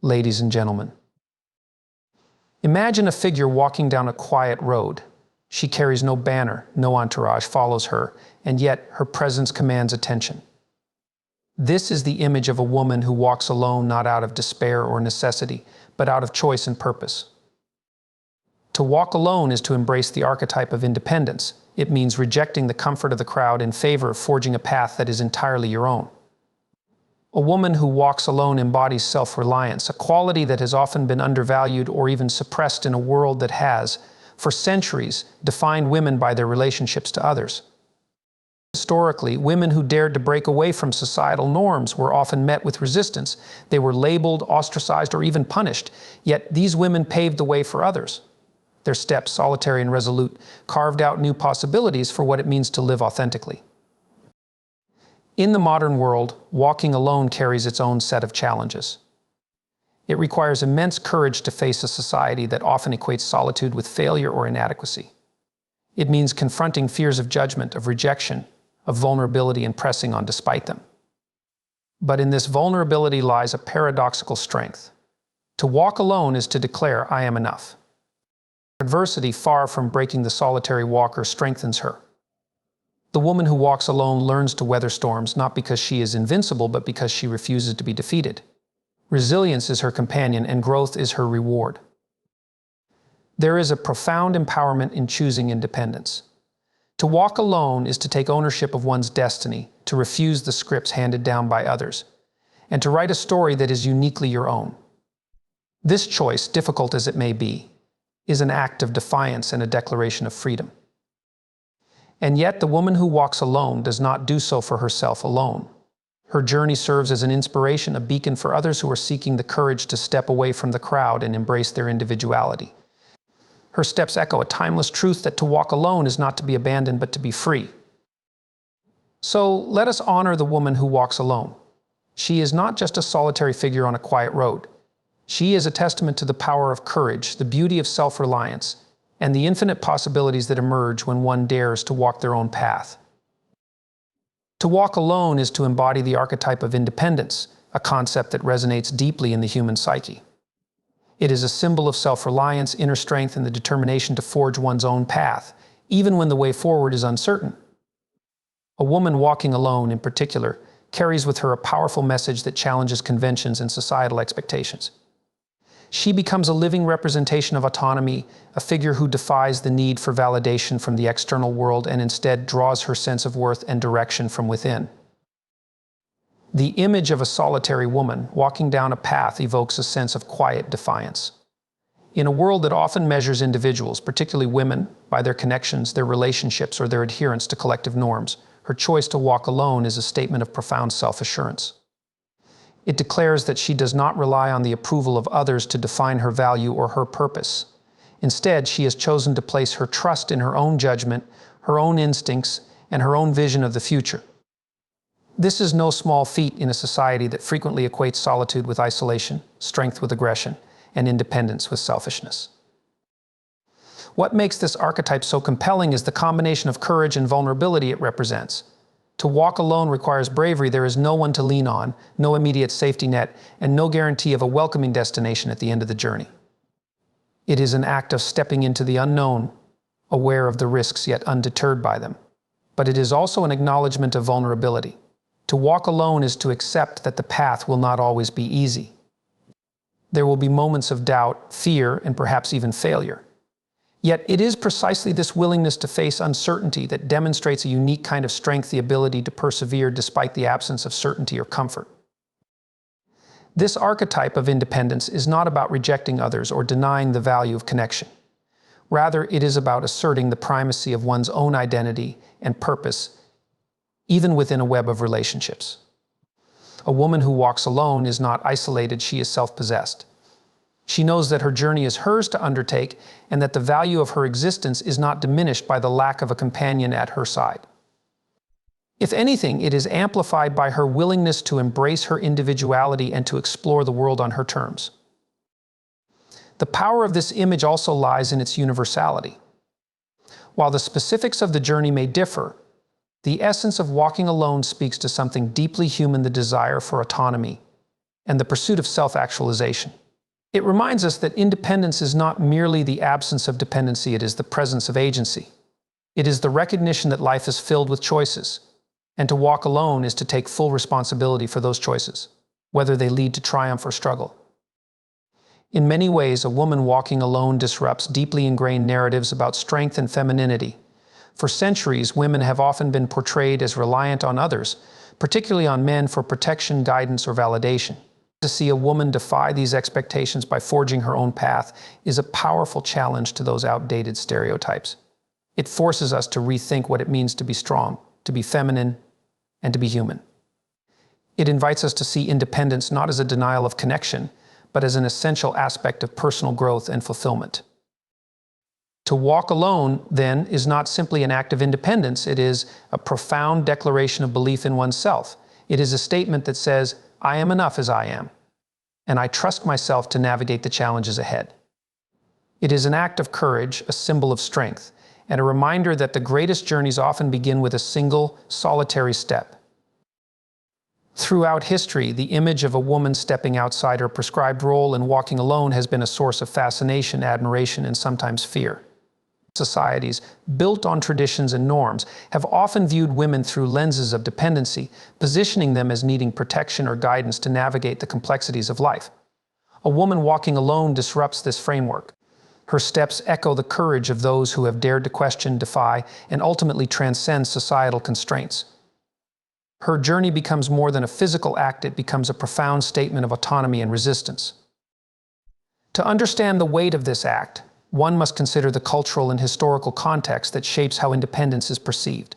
Ladies and gentlemen, imagine a figure walking down a quiet road. She carries no banner, no entourage follows her, and yet her presence commands attention. This is the image of a woman who walks alone not out of despair or necessity, but out of choice and purpose. To walk alone is to embrace the archetype of independence. It means rejecting the comfort of the crowd in favor of forging a path that is entirely your own. A woman who walks alone embodies self-reliance, a quality that has often been undervalued or even suppressed in a world that has, for centuries, defined women by their relationships to others. Historically, women who dared to break away from societal norms were often met with resistance. They were labeled, ostracized, or even punished. Yet these women paved the way for others. Their steps, solitary and resolute, carved out new possibilities for what it means to live authentically. In the modern world, walking alone carries its own set of challenges. It requires immense courage to face a society that often equates solitude with failure or inadequacy. It means confronting fears of judgment, of rejection, of vulnerability, and pressing on despite them. But in this vulnerability lies a paradoxical strength. To walk alone is to declare, "I am enough." Adversity, far from breaking the solitary walker, strengthens her. The woman who walks alone learns to weather storms not because she is invincible, but because she refuses to be defeated. Resilience is her companion, and growth is her reward. There is a profound empowerment in choosing independence. To walk alone is to take ownership of one's destiny, to refuse the scripts handed down by others, and to write a story that is uniquely your own. This choice, difficult as it may be, is an act of defiance and a declaration of freedom. And yet, the woman who walks alone does not do so for herself alone. Her journey serves as an inspiration, a beacon for others who are seeking the courage to step away from the crowd and embrace their individuality. Her steps echo a timeless truth that to walk alone is not to be abandoned, but to be free. So let us honor the woman who walks alone. She is not just a solitary figure on a quiet road. She is a testament to the power of courage, the beauty of self-reliance, and the infinite possibilities that emerge when one dares to walk their own path. To walk alone is to embody the archetype of independence, a concept that resonates deeply in the human psyche. It is a symbol of self-reliance, inner strength, and the determination to forge one's own path, even when the way forward is uncertain. A woman walking alone, in particular, carries with her a powerful message that challenges conventions and societal expectations. She becomes a living representation of autonomy, a figure who defies the need for validation from the external world and instead draws her sense of worth and direction from within. The image of a solitary woman walking down a path evokes a sense of quiet defiance. In a world that often measures individuals, particularly women, by their connections, their relationships, or their adherence to collective norms, her choice to walk alone is a statement of profound self-assurance. It declares that she does not rely on the approval of others to define her value or her purpose. Instead, she has chosen to place her trust in her own judgment, her own instincts, and her own vision of the future. This is no small feat in a society that frequently equates solitude with isolation, strength with aggression, and independence with selfishness. What makes this archetype so compelling is the combination of courage and vulnerability it represents. To walk alone requires bravery. There is no one to lean on, no immediate safety net, and no guarantee of a welcoming destination at the end of the journey. It is an act of stepping into the unknown, aware of the risks yet undeterred by them. But it is also an acknowledgement of vulnerability. To walk alone is to accept that the path will not always be easy. There will be moments of doubt, fear, and perhaps even failure. Yet it is precisely this willingness to face uncertainty that demonstrates a unique kind of strength, the ability to persevere despite the absence of certainty or comfort. This archetype of independence is not about rejecting others or denying the value of connection. Rather, it is about asserting the primacy of one's own identity and purpose, even within a web of relationships. A woman who walks alone is not isolated, she is self-possessed. She knows that her journey is hers to undertake and that the value of her existence is not diminished by the lack of a companion at her side. If anything, it is amplified by her willingness to embrace her individuality and to explore the world on her terms. The power of this image also lies in its universality. While the specifics of the journey may differ, the essence of walking alone speaks to something deeply human, the desire for autonomy and the pursuit of self-actualization. It reminds us that independence is not merely the absence of dependency, it is the presence of agency. It is the recognition that life is filled with choices, and to walk alone is to take full responsibility for those choices, whether they lead to triumph or struggle. In many ways, a woman walking alone disrupts deeply ingrained narratives about strength and femininity. For centuries, women have often been portrayed as reliant on others, particularly on men, for protection, guidance, or validation. To see a woman defy these expectations by forging her own path is a powerful challenge to those outdated stereotypes. It forces us to rethink what it means to be strong, to be feminine, and to be human. It invites us to see independence not as a denial of connection, but as an essential aspect of personal growth and fulfillment. To walk alone, then, is not simply an act of independence, it is a profound declaration of belief in oneself. It is a statement that says, I am enough as I am, and I trust myself to navigate the challenges ahead. It is an act of courage, a symbol of strength, and a reminder that the greatest journeys often begin with a single, solitary step. Throughout history, the image of a woman stepping outside her prescribed role and walking alone has been a source of fascination, admiration, and sometimes fear. Societies, built on traditions and norms, have often viewed women through lenses of dependency, positioning them as needing protection or guidance to navigate the complexities of life. A woman walking alone disrupts this framework. Her steps echo the courage of those who have dared to question, defy, and ultimately transcend societal constraints. Her journey becomes more than a physical act, it becomes a profound statement of autonomy and resistance. To understand the weight of this act, one must consider the cultural and historical context that shapes how independence is perceived.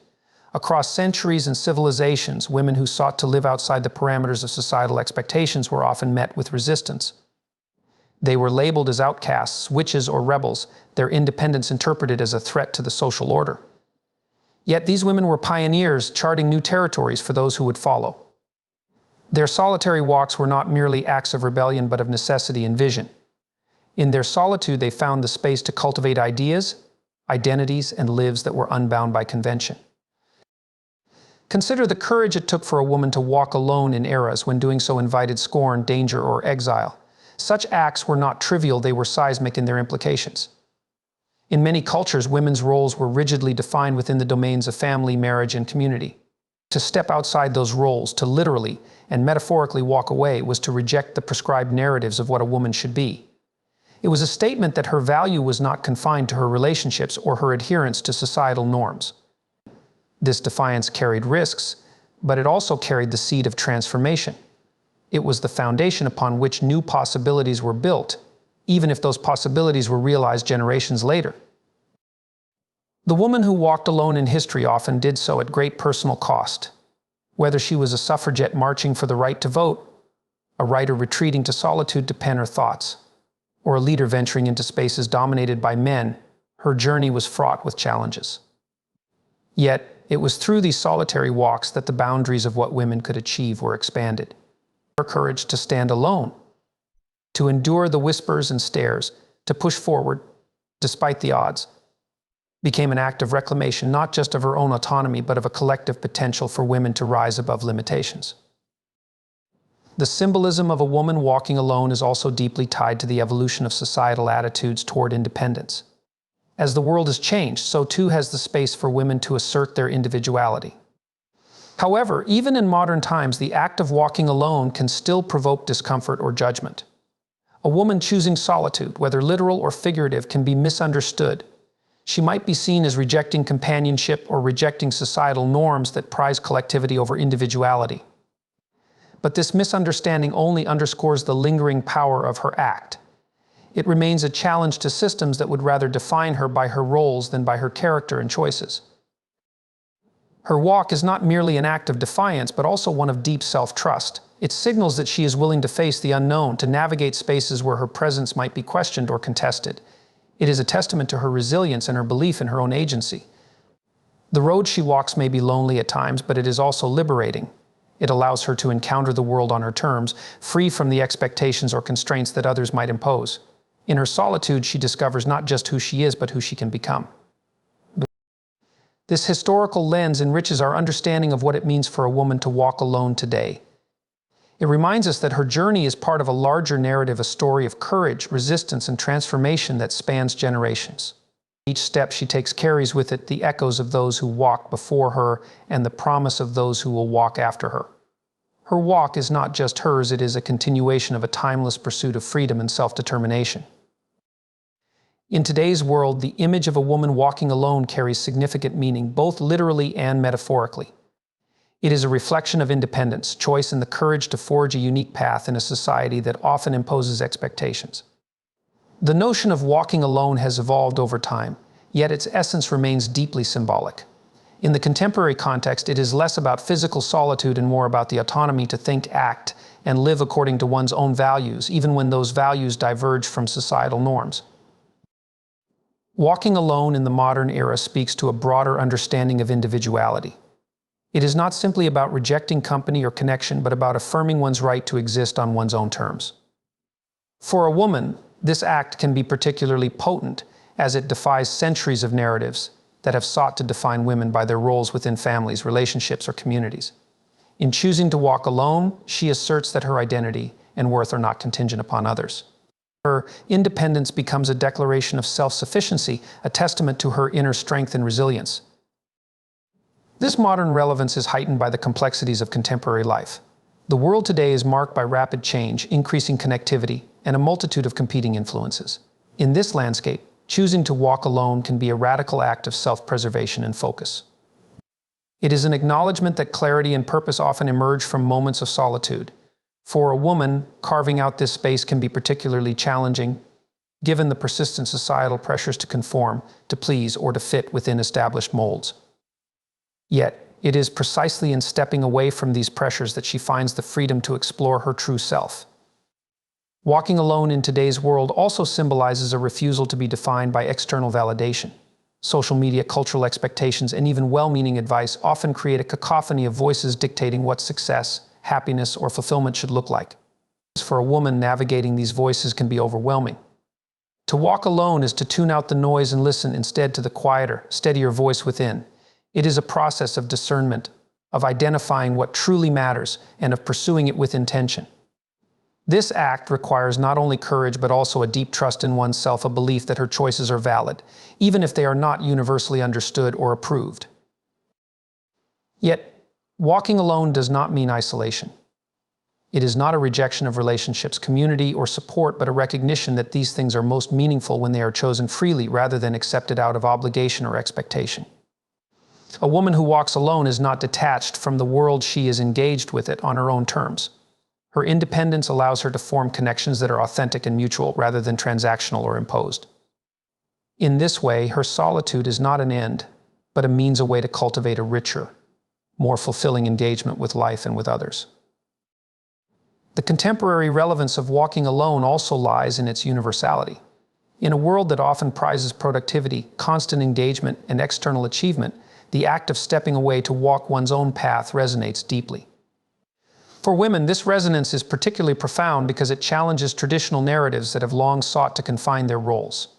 Across centuries and civilizations, women who sought to live outside the parameters of societal expectations were often met with resistance. They were labeled as outcasts, witches, or rebels, their independence interpreted as a threat to the social order. Yet these women were pioneers, charting new territories for those who would follow. Their solitary walks were not merely acts of rebellion, but of necessity and vision. In their solitude, they found the space to cultivate ideas, identities, and lives that were unbound by convention. Consider the courage it took for a woman to walk alone in eras when doing so invited scorn, danger, or exile. Such acts were not trivial, they were seismic in their implications. In many cultures, women's roles were rigidly defined within the domains of family, marriage, and community. To step outside those roles, to literally and metaphorically walk away, was to reject the prescribed narratives of what a woman should be. It was a statement that her value was not confined to her relationships or her adherence to societal norms. This defiance carried risks, but it also carried the seed of transformation. It was the foundation upon which new possibilities were built, even if those possibilities were realized generations later. The woman who walked alone in history often did so at great personal cost. Whether she was a suffragette marching for the right to vote, a writer retreating to solitude to pen her thoughts, or a leader venturing into spaces dominated by men, her journey was fraught with challenges. Yet, it was through these solitary walks that the boundaries of what women could achieve were expanded. Her courage to stand alone, to endure the whispers and stares, to push forward, despite the odds, became an act of reclamation not just of her own autonomy, but of a collective potential for women to rise above limitations. The symbolism of a woman walking alone is also deeply tied to the evolution of societal attitudes toward independence. As the world has changed, so too has the space for women to assert their individuality. However, even in modern times, the act of walking alone can still provoke discomfort or judgment. A woman choosing solitude, whether literal or figurative, can be misunderstood. She might be seen as rejecting companionship or rejecting societal norms that prize collectivity over individuality. But this misunderstanding only underscores the lingering power of her act. It remains a challenge to systems that would rather define her by her roles than by her character and choices. Her walk is not merely an act of defiance, but also one of deep self-trust. It signals that she is willing to face the unknown, to navigate spaces where her presence might be questioned or contested. It is a testament to her resilience and her belief in her own agency. The road she walks may be lonely at times, but it is also liberating. It allows her to encounter the world on her terms, free from the expectations or constraints that others might impose. In her solitude, she discovers not just who she is, but who she can become. This historical lens enriches our understanding of what it means for a woman to walk alone today. It reminds us that her journey is part of a larger narrative, a story of courage, resistance, and transformation that spans generations. Each step she takes carries with it the echoes of those who walked before her and the promise of those who will walk after her. Her walk is not just hers, it is a continuation of a timeless pursuit of freedom and self-determination. In today's world, the image of a woman walking alone carries significant meaning, both literally and metaphorically. It is a reflection of independence, choice, and the courage to forge a unique path in a society that often imposes expectations. The notion of walking alone has evolved over time, yet its essence remains deeply symbolic. In the contemporary context, it is less about physical solitude and more about the autonomy to think, act, and live according to one's own values, even when those values diverge from societal norms. Walking alone in the modern era speaks to a broader understanding of individuality. It is not simply about rejecting company or connection, but about affirming one's right to exist on one's own terms. For a woman, this act can be particularly potent, as it defies centuries of narratives that have sought to define women by their roles within families, relationships, or communities. In choosing to walk alone, she asserts that her identity and worth are not contingent upon others. Her independence becomes a declaration of self-sufficiency, a testament to her inner strength and resilience. This modern relevance is heightened by the complexities of contemporary life. The world today is marked by rapid change, increasing connectivity, and a multitude of competing influences. In this landscape, choosing to walk alone can be a radical act of self-preservation and focus. It is an acknowledgement that clarity and purpose often emerge from moments of solitude. For a woman, carving out this space can be particularly challenging, given the persistent societal pressures to conform, to please, or to fit within established molds. Yet, it is precisely in stepping away from these pressures that she finds the freedom to explore her true self. Walking alone in today's world also symbolizes a refusal to be defined by external validation. Social media, cultural expectations, and even well-meaning advice often create a cacophony of voices dictating what success, happiness, or fulfillment should look like. For a woman, navigating these voices can be overwhelming. To walk alone is to tune out the noise and listen instead to the quieter, steadier voice within. It is a process of discernment, of identifying what truly matters, and of pursuing it with intention. This act requires not only courage but also a deep trust in oneself, a belief that her choices are valid, even if they are not universally understood or approved. Yet, walking alone does not mean isolation. It is not a rejection of relationships, community, or support, but a recognition that these things are most meaningful when they are chosen freely rather than accepted out of obligation or expectation. A woman who walks alone is not detached from the world, she is engaged with it on her own terms. Her independence allows her to form connections that are authentic and mutual rather than transactional or imposed. In this way, her solitude is not an end, but a means, a way to cultivate a richer, more fulfilling engagement with life and with others. The contemporary relevance of walking alone also lies in its universality. In a world that often prizes productivity, constant engagement, and external achievement, the act of stepping away to walk one's own path resonates deeply. For women, this resonance is particularly profound because it challenges traditional narratives that have long sought to confine their roles.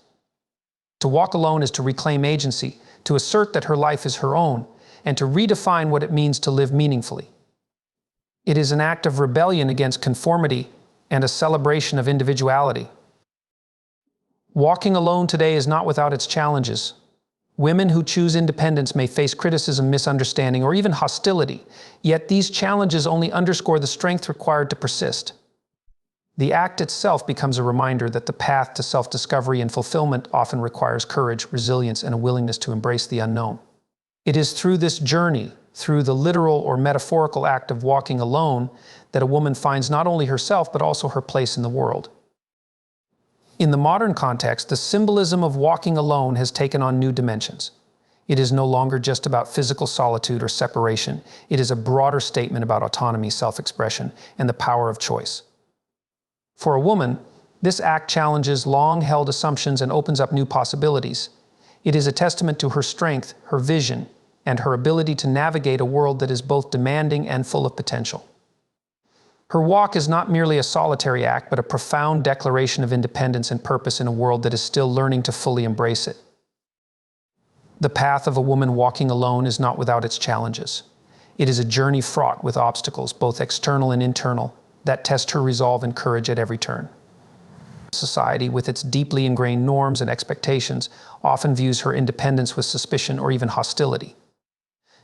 To walk alone is to reclaim agency, to assert that her life is her own, and to redefine what it means to live meaningfully. It is an act of rebellion against conformity and a celebration of individuality. Walking alone today is not without its challenges. Women who choose independence may face criticism, misunderstanding, or even hostility, yet these challenges only underscore the strength required to persist. The act itself becomes a reminder that the path to self-discovery and fulfillment often requires courage, resilience, and a willingness to embrace the unknown. It is through this journey, through the literal or metaphorical act of walking alone, that a woman finds not only herself but also her place in the world. In the modern context, the symbolism of walking alone has taken on new dimensions. It is no longer just about physical solitude or separation. It is a broader statement about autonomy, self-expression, and the power of choice. For a woman, this act challenges long-held assumptions and opens up new possibilities. It is a testament to her strength, her vision, and her ability to navigate a world that is both demanding and full of potential. Her walk is not merely a solitary act, but a profound declaration of independence and purpose in a world that is still learning to fully embrace it. The path of a woman walking alone is not without its challenges. It is a journey fraught with obstacles, both external and internal, that test her resolve and courage at every turn. Society, with its deeply ingrained norms and expectations, often views her independence with suspicion or even hostility.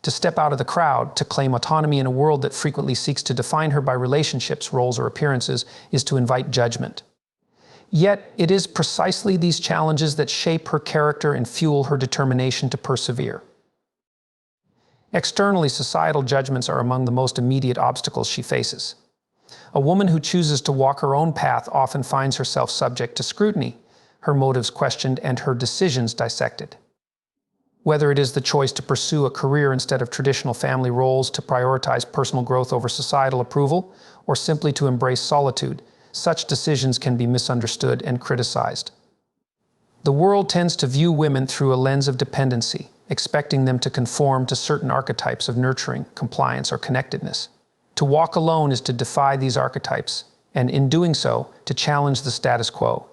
To step out of the crowd, to claim autonomy in a world that frequently seeks to define her by relationships, roles, or appearances, is to invite judgment. Yet, it is precisely these challenges that shape her character and fuel her determination to persevere. Externally, societal judgments are among the most immediate obstacles she faces. A woman who chooses to walk her own path often finds herself subject to scrutiny, her motives questioned, and her decisions dissected. Whether it is the choice to pursue a career instead of traditional family roles, to prioritize personal growth over societal approval, or simply to embrace solitude, such decisions can be misunderstood and criticized. The world tends to view women through a lens of dependency, expecting them to conform to certain archetypes of nurturing, compliance, or connectedness. To walk alone is to defy these archetypes, and in doing so, to challenge the status quo.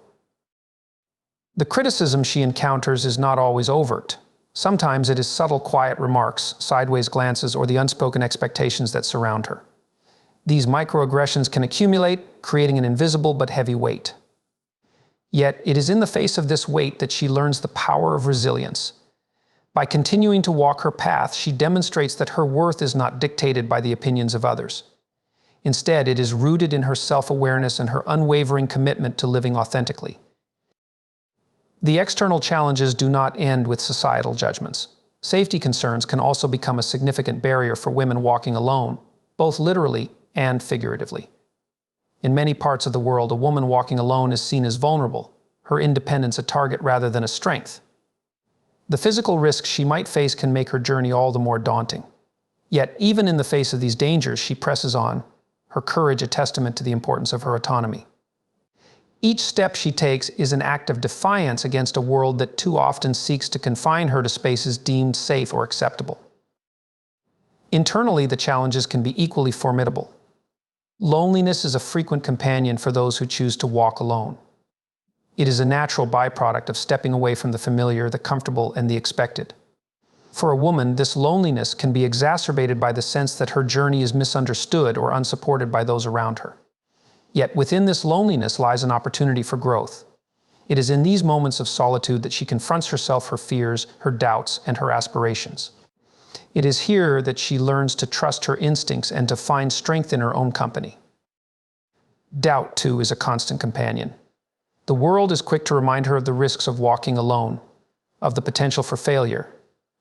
The criticism she encounters is not always overt. Sometimes it is subtle, quiet remarks, sideways glances, or the unspoken expectations that surround her. These microaggressions can accumulate, creating an invisible but heavy weight. Yet, it is in the face of this weight that she learns the power of resilience. By continuing to walk her path, she demonstrates that her worth is not dictated by the opinions of others. Instead, it is rooted in her self-awareness and her unwavering commitment to living authentically. The external challenges do not end with societal judgments. Safety concerns can also become a significant barrier for women walking alone, both literally and figuratively. In many parts of the world, a woman walking alone is seen as vulnerable, her independence a target rather than a strength. The physical risks she might face can make her journey all the more daunting. Yet, even in the face of these dangers, she presses on, her courage a testament to the importance of her autonomy. Each step she takes is an act of defiance against a world that too often seeks to confine her to spaces deemed safe or acceptable. Internally, the challenges can be equally formidable. Loneliness is a frequent companion for those who choose to walk alone. It is a natural byproduct of stepping away from the familiar, the comfortable, and the expected. For a woman, this loneliness can be exacerbated by the sense that her journey is misunderstood or unsupported by those around her. Yet within this loneliness lies an opportunity for growth. It is in these moments of solitude that she confronts herself, her fears, her doubts, and her aspirations. It is here that she learns to trust her instincts and to find strength in her own company. Doubt, too, is a constant companion. The world is quick to remind her of the risks of walking alone, of the potential for failure,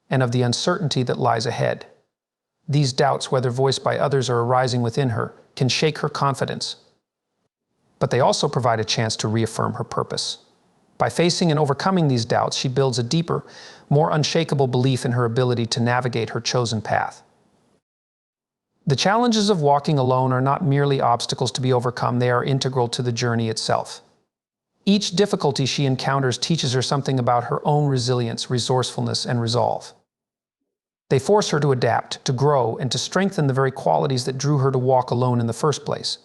and of the uncertainty that lies ahead. These doubts, whether voiced by others or arising within her, can shake her confidence. But they also provide a chance to reaffirm her purpose. By facing and overcoming these doubts, she builds a deeper, more unshakable belief in her ability to navigate her chosen path. The challenges of walking alone are not merely obstacles to be overcome, they are integral to the journey itself. Each difficulty she encounters teaches her something about her own resilience, resourcefulness, and resolve. They force her to adapt, to grow, and to strengthen the very qualities that drew her to walk alone in the first place.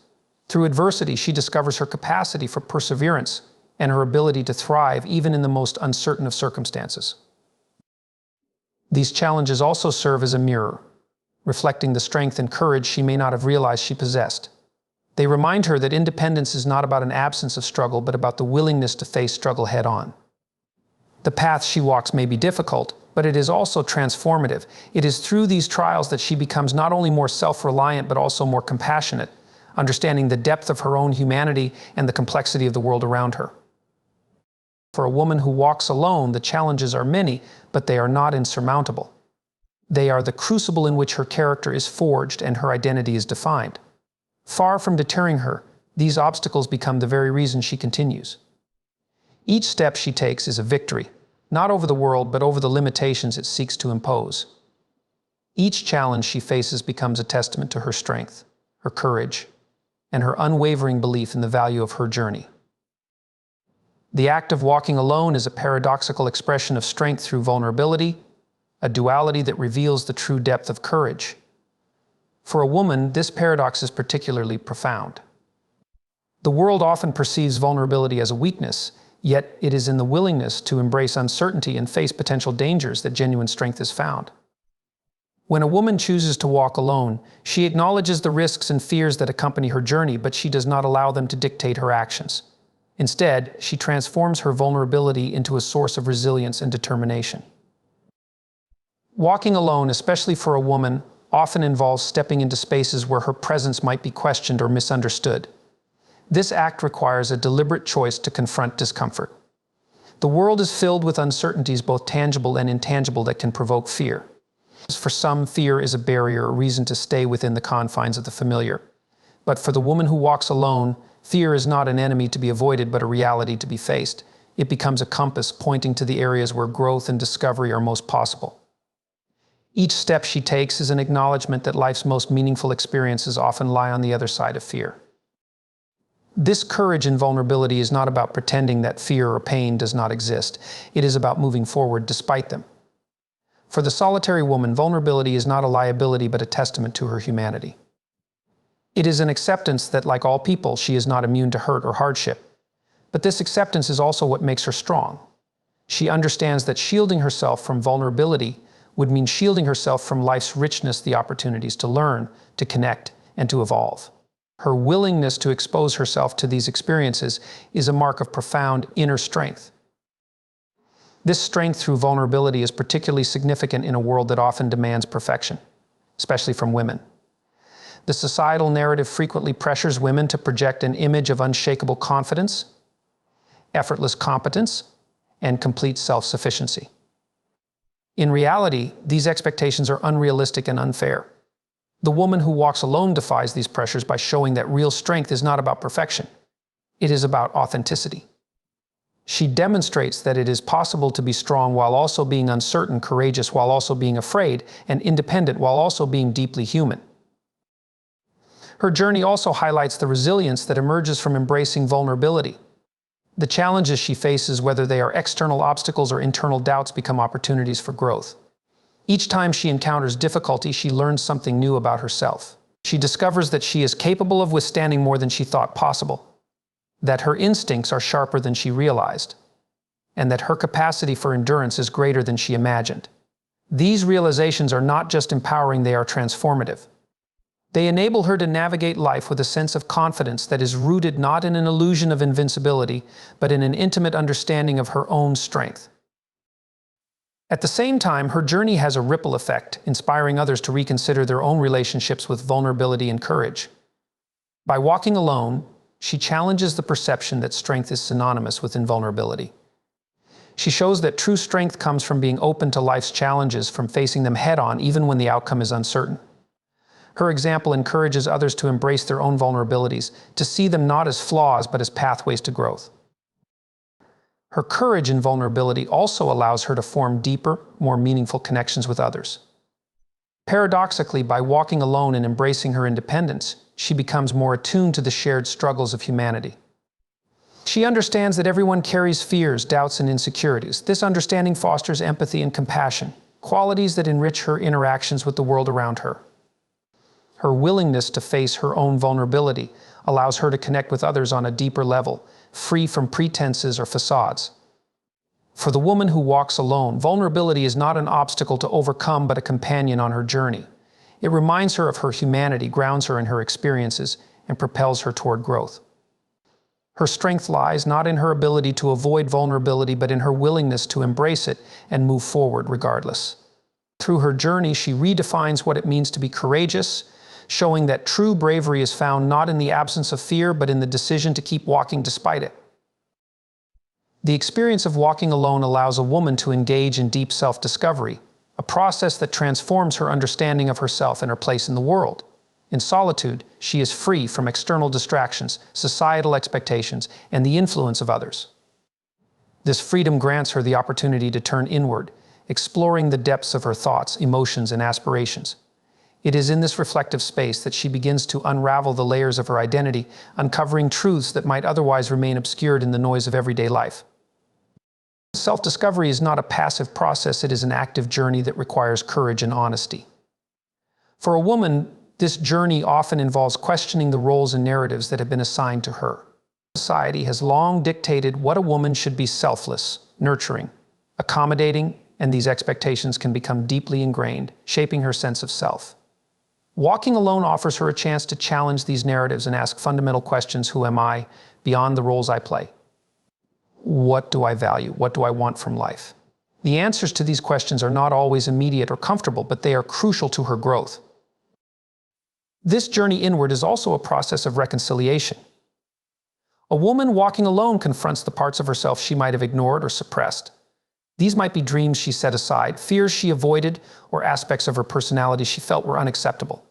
Through adversity, she discovers her capacity for perseverance and her ability to thrive even in the most uncertain of circumstances. These challenges also serve as a mirror, reflecting the strength and courage she may not have realized she possessed. They remind her that independence is not about an absence of struggle, but about the willingness to face struggle head-on. The path she walks may be difficult, but it is also transformative. It is through these trials that she becomes not only more self-reliant, but also more compassionate, understanding the depth of her own humanity and the complexity of the world around her. For a woman who walks alone, the challenges are many, but they are not insurmountable. They are the crucible in which her character is forged and her identity is defined. Far from deterring her, these obstacles become the very reason she continues. Each step she takes is a victory, not over the world, but over the limitations it seeks to impose. Each challenge she faces becomes a testament to her strength, her courage, and her unwavering belief in the value of her journey. The act of walking alone is a paradoxical expression of strength through vulnerability, a duality that reveals the true depth of courage. For a woman, this paradox is particularly profound. The world often perceives vulnerability as a weakness, yet it is in the willingness to embrace uncertainty and face potential dangers that genuine strength is found. When a woman chooses to walk alone, she acknowledges the risks and fears that accompany her journey, but she does not allow them to dictate her actions. Instead, she transforms her vulnerability into a source of resilience and determination. Walking alone, especially for a woman, often involves stepping into spaces where her presence might be questioned or misunderstood. This act requires a deliberate choice to confront discomfort. The world is filled with uncertainties, both tangible and intangible, that can provoke fear. For some, fear is a barrier, a reason to stay within the confines of the familiar. But for the woman who walks alone, fear is not an enemy to be avoided, but a reality to be faced. It becomes a compass pointing to the areas where growth and discovery are most possible. Each step she takes is an acknowledgement that life's most meaningful experiences often lie on the other side of fear. This courage and vulnerability is not about pretending that fear or pain does not exist. It is about moving forward despite them. For the solitary woman, vulnerability is not a liability but a testament to her humanity. It is an acceptance that, like all people, she is not immune to hurt or hardship. But this acceptance is also what makes her strong. She understands that shielding herself from vulnerability would mean shielding herself from life's richness, the opportunities to learn, to connect, and to evolve. Her willingness to expose herself to these experiences is a mark of profound inner strength. This strength through vulnerability is particularly significant in a world that often demands perfection, especially from women. The societal narrative frequently pressures women to project an image of unshakable confidence, effortless competence, and complete self-sufficiency. In reality, these expectations are unrealistic and unfair. The woman who walks alone defies these pressures by showing that real strength is not about perfection. It is about authenticity. She demonstrates that it is possible to be strong while also being uncertain, courageous while also being afraid, and independent while also being deeply human. Her journey also highlights the resilience that emerges from embracing vulnerability. The challenges she faces, whether they are external obstacles or internal doubts, become opportunities for growth. Each time she encounters difficulty, she learns something new about herself. She discovers that she is capable of withstanding more than she thought possible, that her instincts are sharper than she realized, and that her capacity for endurance is greater than she imagined. These realizations are not just empowering, they are transformative. They enable her to navigate life with a sense of confidence that is rooted not in an illusion of invincibility, but in an intimate understanding of her own strength. At the same time, her journey has a ripple effect, inspiring others to reconsider their own relationships with vulnerability and courage. By walking alone, she challenges the perception that strength is synonymous with invulnerability. She shows that true strength comes from being open to life's challenges, from facing them head-on even when the outcome is uncertain. Her example encourages others to embrace their own vulnerabilities, to see them not as flaws but as pathways to growth. Her courage and vulnerability also allows her to form deeper, more meaningful connections with others. Paradoxically, by walking alone and embracing her independence, she becomes more attuned to the shared struggles of humanity. She understands that everyone carries fears, doubts, and insecurities. This understanding fosters empathy and compassion, qualities that enrich her interactions with the world around her. Her willingness to face her own vulnerability allows her to connect with others on a deeper level, free from pretenses or facades. For the woman who walks alone, vulnerability is not an obstacle to overcome but a companion on her journey. It reminds her of her humanity, grounds her in her experiences, and propels her toward growth. Her strength lies not in her ability to avoid vulnerability, but in her willingness to embrace it and move forward regardless. Through her journey, she redefines what it means to be courageous, showing that true bravery is found not in the absence of fear, but in the decision to keep walking despite it. The experience of walking alone allows a woman to engage in deep self-discovery, a process that transforms her understanding of herself and her place in the world. In solitude, she is free from external distractions, societal expectations, and the influence of others. This freedom grants her the opportunity to turn inward, exploring the depths of her thoughts, emotions, and aspirations. It is in this reflective space that she begins to unravel the layers of her identity, uncovering truths that might otherwise remain obscured in the noise of everyday life. Self-discovery is not a passive process, it is an active journey that requires courage and honesty. For a woman, this journey often involves questioning the roles and narratives that have been assigned to her. Society has long dictated what a woman should be: selfless, nurturing, accommodating, and these expectations can become deeply ingrained, shaping her sense of self. Walking alone offers her a chance to challenge these narratives and ask fundamental questions: who am I, beyond the roles I play? What do I value? What do I want from life? The answers to these questions are not always immediate or comfortable, but they are crucial to her growth. This journey inward is also a process of reconciliation. A woman walking alone confronts the parts of herself she might have ignored or suppressed. These might be dreams she set aside, fears she avoided, or aspects of her personality she felt were unacceptable.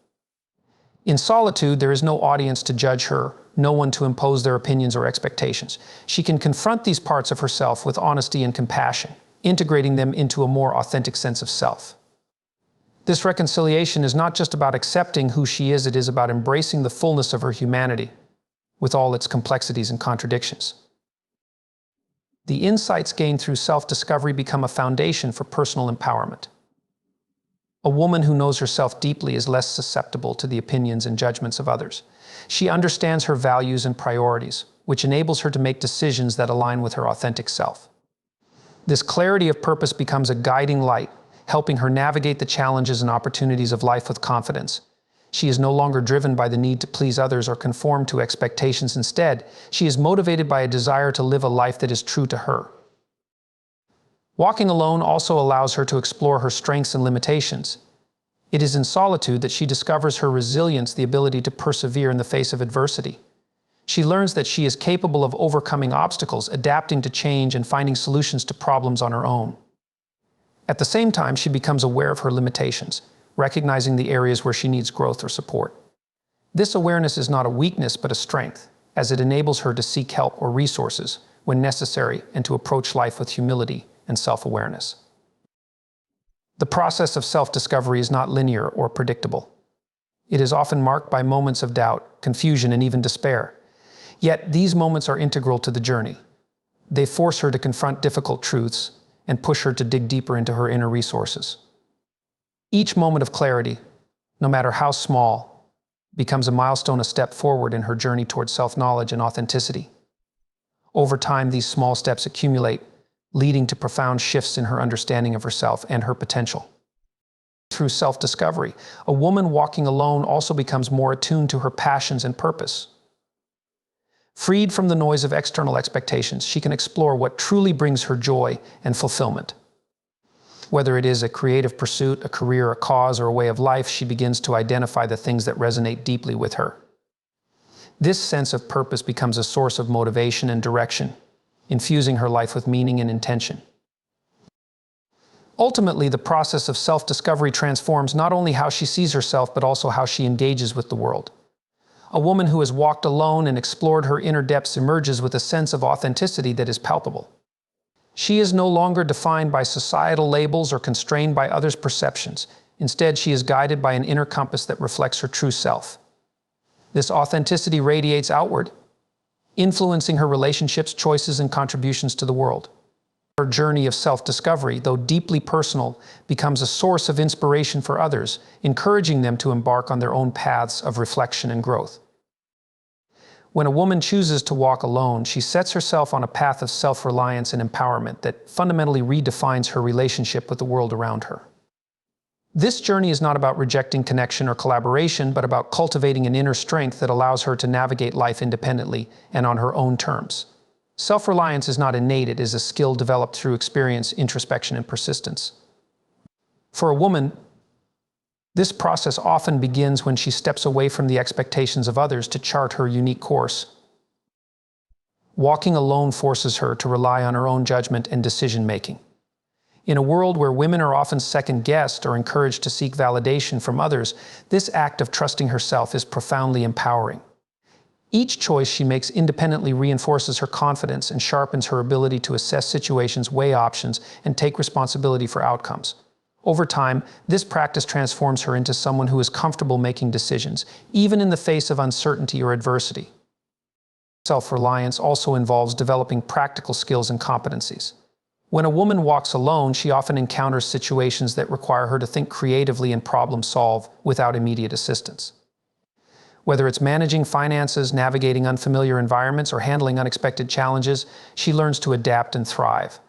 In solitude, there is no audience to judge her, no one to impose their opinions or expectations. She can confront these parts of herself with honesty and compassion, integrating them into a more authentic sense of self. This reconciliation is not just about accepting who she is, it is about embracing the fullness of her humanity, with all its complexities and contradictions. The insights gained through self-discovery become a foundation for personal empowerment. A woman who knows herself deeply is less susceptible to the opinions and judgments of others. She understands her values and priorities, which enables her to make decisions that align with her authentic self. This clarity of purpose becomes a guiding light, helping her navigate the challenges and opportunities of life with confidence. She is no longer driven by the need to please others or conform to expectations. Instead, she is motivated by a desire to live a life that is true to her. Walking alone also allows her to explore her strengths and limitations. It is in solitude that she discovers her resilience, the ability to persevere in the face of adversity. She learns that she is capable of overcoming obstacles, adapting to change, and finding solutions to problems on her own. At the same time, she becomes aware of her limitations, recognizing the areas where she needs growth or support. This awareness is not a weakness but a strength, as it enables her to seek help or resources when necessary and to approach life with humility and self-awareness. The process of self-discovery is not linear or predictable. It is often marked by moments of doubt, confusion, and even despair. Yet these moments are integral to the journey. They force her to confront difficult truths and push her to dig deeper into her inner resources. Each moment of clarity, no matter how small, becomes a milestone, a step forward in her journey towards self-knowledge and authenticity. Over time, these small steps accumulate, leading to profound shifts in her understanding of herself and her potential. Through self-discovery, a woman walking alone also becomes more attuned to her passions and purpose. Freed from the noise of external expectations, she can explore what truly brings her joy and fulfillment. Whether it is a creative pursuit, a career, a cause, or a way of life, she begins to identify the things that resonate deeply with her. This sense of purpose becomes a source of motivation and direction, infusing her life with meaning and intention. Ultimately, the process of self-discovery transforms not only how she sees herself, but also how she engages with the world. A woman who has walked alone and explored her inner depths emerges with a sense of authenticity that is palpable. She is no longer defined by societal labels or constrained by others' perceptions. Instead, she is guided by an inner compass that reflects her true self. This authenticity radiates outward, influencing her relationships, choices, and contributions to the world. Her journey of self-discovery, though deeply personal, becomes a source of inspiration for others, encouraging them to embark on their own paths of reflection and growth. When a woman chooses to walk alone, she sets herself on a path of self-reliance and empowerment that fundamentally redefines her relationship with the world around her. This journey is not about rejecting connection or collaboration, but about cultivating an inner strength that allows her to navigate life independently and on her own terms. Self-reliance is not innate, it is a skill developed through experience, introspection, and persistence. For a woman, this process often begins when she steps away from the expectations of others to chart her unique course. Walking alone forces her to rely on her own judgment and decision-making. In a world where women are often second-guessed or encouraged to seek validation from others, this act of trusting herself is profoundly empowering. Each choice she makes independently reinforces her confidence and sharpens her ability to assess situations, weigh options, and take responsibility for outcomes. Over time, this practice transforms her into someone who is comfortable making decisions, even in the face of uncertainty or adversity. Self-reliance also involves developing practical skills and competencies. When a woman walks alone, she often encounters situations that require her to think creatively and problem-solve without immediate assistance. Whether it's managing finances, navigating unfamiliar environments, or handling unexpected challenges, she learns to adapt and thrive.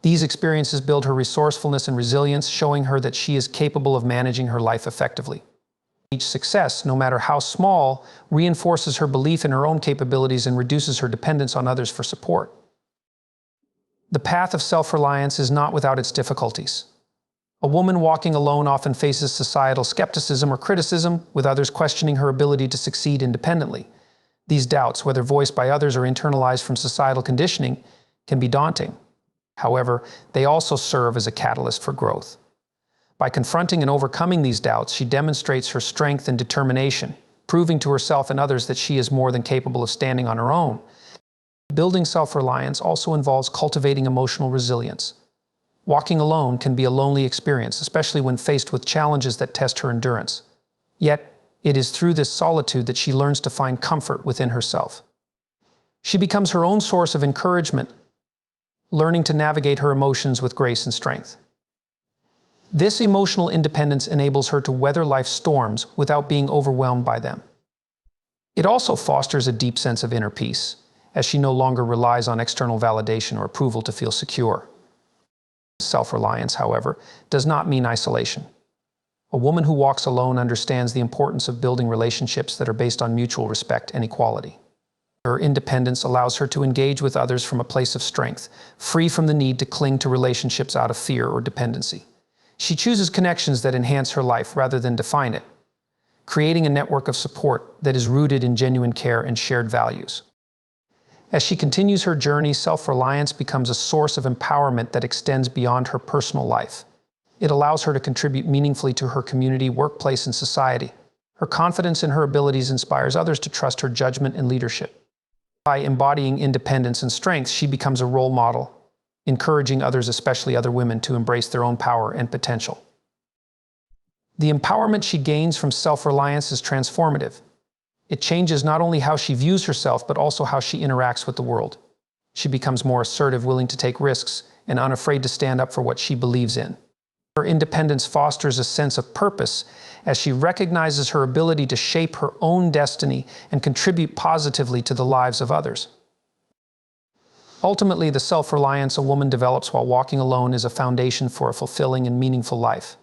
These experiences build her resourcefulness and resilience, showing her that she is capable of managing her life effectively. Each success, no matter how small, reinforces her belief in her own capabilities and reduces her dependence on others for support. The path of self-reliance is not without its difficulties. A woman walking alone often faces societal skepticism or criticism, with others questioning her ability to succeed independently. These doubts, whether voiced by others or internalized from societal conditioning, can be daunting. However, they also serve as a catalyst for growth. By confronting and overcoming these doubts, she demonstrates her strength and determination, proving to herself and others that she is more than capable of standing on her own. Building self-reliance also involves cultivating emotional resilience. Walking alone can be a lonely experience, especially when faced with challenges that test her endurance. Yet, it is through this solitude that she learns to find comfort within herself. She becomes her own source of encouragement, learning to navigate her emotions with grace and strength. This emotional independence enables her to weather life's storms without being overwhelmed by them. It also fosters a deep sense of inner peace, as she no longer relies on external validation or approval to feel secure. Self-reliance, however, does not mean isolation. A woman who walks alone understands the importance of building relationships that are based on mutual respect and equality. Her independence allows her to engage with others from a place of strength, free from the need to cling to relationships out of fear or dependency. She chooses connections that enhance her life rather than define it, creating a network of support that is rooted in genuine care and shared values. As she continues her journey, self-reliance becomes a source of empowerment that extends beyond her personal life. It allows her to contribute meaningfully to her community, workplace, and society. Her confidence in her abilities inspires others to trust her judgment and leadership. By embodying independence and strength, she becomes a role model, encouraging others, especially other women, to embrace their own power and potential. The empowerment she gains from self-reliance is transformative. It changes not only how she views herself, but also how she interacts with the world. She becomes more assertive, willing to take risks, and unafraid to stand up for what she believes in. Her independence fosters a sense of purpose as she recognizes her ability to shape her own destiny and contribute positively to the lives of others. Ultimately, the self-reliance a woman develops while walking alone is a foundation for a fulfilling and meaningful life.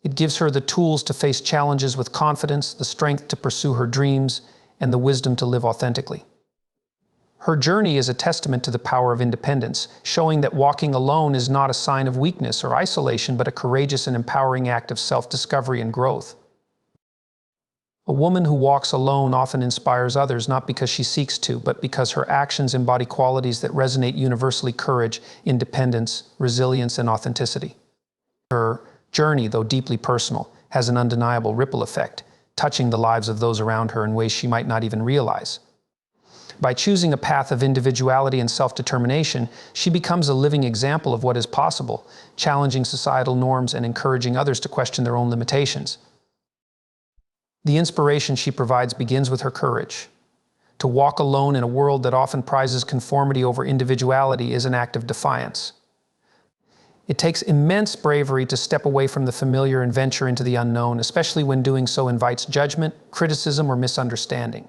It gives her the tools to face challenges with confidence, the strength to pursue her dreams, and the wisdom to live authentically. Her journey is a testament to the power of independence, showing that walking alone is not a sign of weakness or isolation, but a courageous and empowering act of self-discovery and growth. A woman who walks alone often inspires others not because she seeks to, but because her actions embody qualities that resonate universally: courage, independence, resilience, and authenticity. Her journey, though deeply personal, has an undeniable ripple effect, touching the lives of those around her in ways she might not even realize. By choosing a path of individuality and self-determination, she becomes a living example of what is possible, challenging societal norms and encouraging others to question their own limitations. The inspiration she provides begins with her courage. To walk alone in a world that often prizes conformity over individuality is an act of defiance. It takes immense bravery to step away from the familiar and venture into the unknown, especially when doing so invites judgment, criticism, or misunderstanding.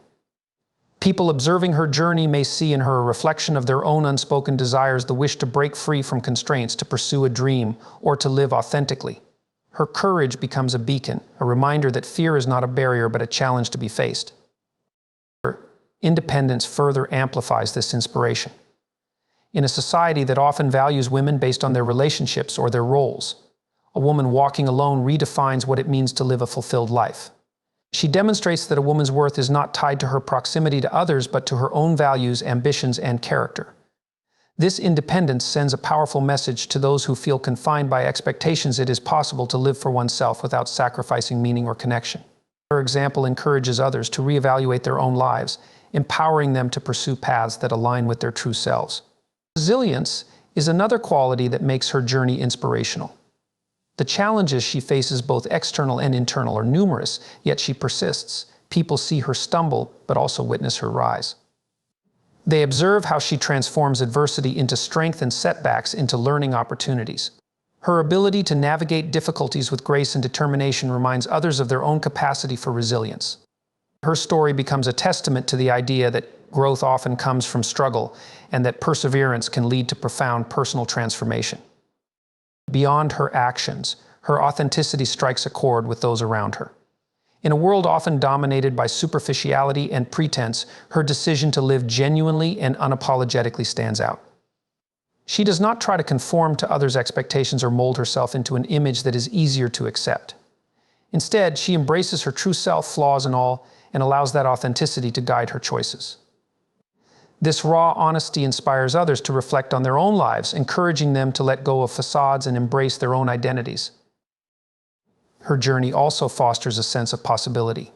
People observing her journey may see in her a reflection of their own unspoken desires, the wish to break free from constraints, to pursue a dream, or to live authentically. Her courage becomes a beacon, a reminder that fear is not a barrier but a challenge to be faced. Her independence further amplifies this inspiration. In a society that often values women based on their relationships or their roles, a woman walking alone redefines what it means to live a fulfilled life. She demonstrates that a woman's worth is not tied to her proximity to others, but to her own values, ambitions, and character. This independence sends a powerful message to those who feel confined by expectations. It is possible to live for oneself without sacrificing meaning or connection. Her example encourages others to reevaluate their own lives, empowering them to pursue paths that align with their true selves. Resilience is another quality that makes her journey inspirational. The challenges she faces, both external and internal, are numerous, yet she persists. People see her stumble, but also witness her rise. They observe how she transforms adversity into strength and setbacks into learning opportunities. Her ability to navigate difficulties with grace and determination reminds others of their own capacity for resilience. Her story becomes a testament to the idea that growth often comes from struggle, and that perseverance can lead to profound personal transformation. Beyond her actions, her authenticity strikes a chord with those around her. In a world often dominated by superficiality and pretense, her decision to live genuinely and unapologetically stands out. She does not try to conform to others' expectations or mold herself into an image that is easier to accept. Instead, she embraces her true self, flaws and all, and allows that authenticity to guide her choices. This raw honesty inspires others to reflect on their own lives, encouraging them to let go of facades and embrace their own identities. Her journey also fosters a sense of possibility.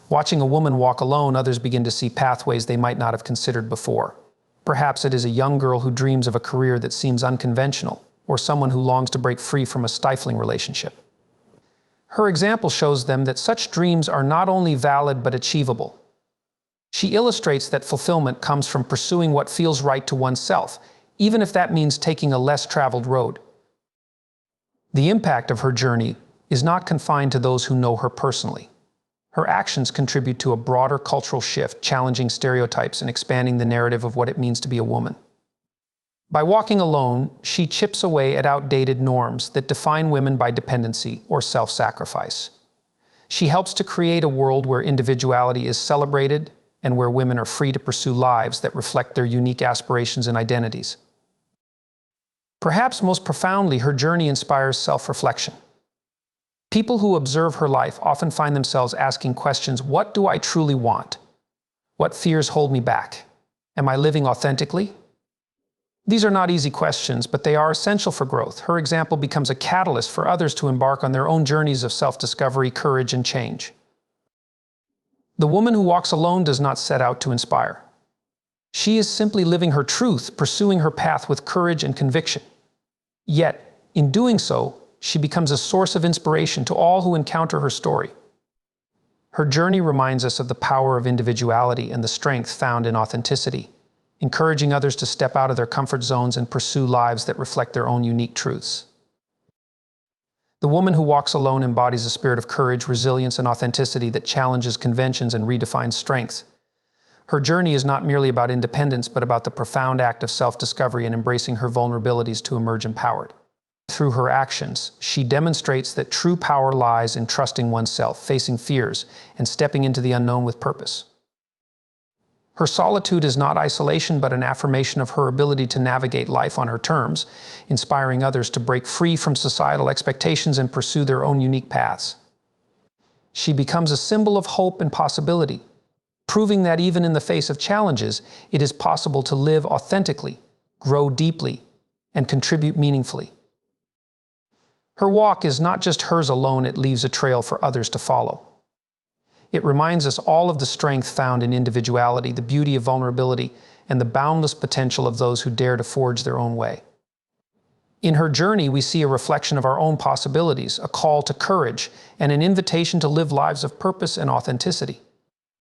Watching a woman walk alone, others begin to see pathways they might not have considered before. Perhaps it is a young girl who dreams of a career that seems unconventional, or someone who longs to break free from a stifling relationship. Her example shows them that such dreams are not only valid but achievable. She illustrates that fulfillment comes from pursuing what feels right to oneself, even if that means taking a less traveled road. The impact of her journey is not confined to those who know her personally. Her actions contribute to a broader cultural shift, challenging stereotypes and expanding the narrative of what it means to be a woman. By walking alone, she chips away at outdated norms that define women by dependency or self-sacrifice. She helps to create a world where individuality is celebrated and where women are free to pursue lives that reflect their unique aspirations and identities. Perhaps most profoundly, her journey inspires self-reflection. People who observe her life often find themselves asking questions: what do I truly want? What fears hold me back? Am I living authentically? These are not easy questions, but they are essential for growth. Her example becomes a catalyst for others to embark on their own journeys of self-discovery, courage, and change. The woman who walks alone does not set out to inspire. She is simply living her truth, pursuing her path with courage and conviction. Yet, in doing so, she becomes a source of inspiration to all who encounter her story. Her journey reminds us of the power of individuality and the strength found in authenticity, encouraging others to step out of their comfort zones and pursue lives that reflect their own unique truths. The woman who walks alone embodies a spirit of courage, resilience, and authenticity that challenges conventions and redefines strength. Her journey is not merely about independence, but about the profound act of self-discovery and embracing her vulnerabilities to emerge empowered. Through her actions, she demonstrates that true power lies in trusting oneself, facing fears, and stepping into the unknown with purpose. Her solitude is not isolation, but an affirmation of her ability to navigate life on her terms, inspiring others to break free from societal expectations and pursue their own unique paths. She becomes a symbol of hope and possibility, proving that even in the face of challenges, it is possible to live authentically, grow deeply, and contribute meaningfully. Her walk is not just hers alone, it leaves a trail for others to follow. It reminds us all of the strength found in individuality, the beauty of vulnerability, and the boundless potential of those who dare to forge their own way. In her journey, we see a reflection of our own possibilities, a call to courage, and an invitation to live lives of purpose and authenticity.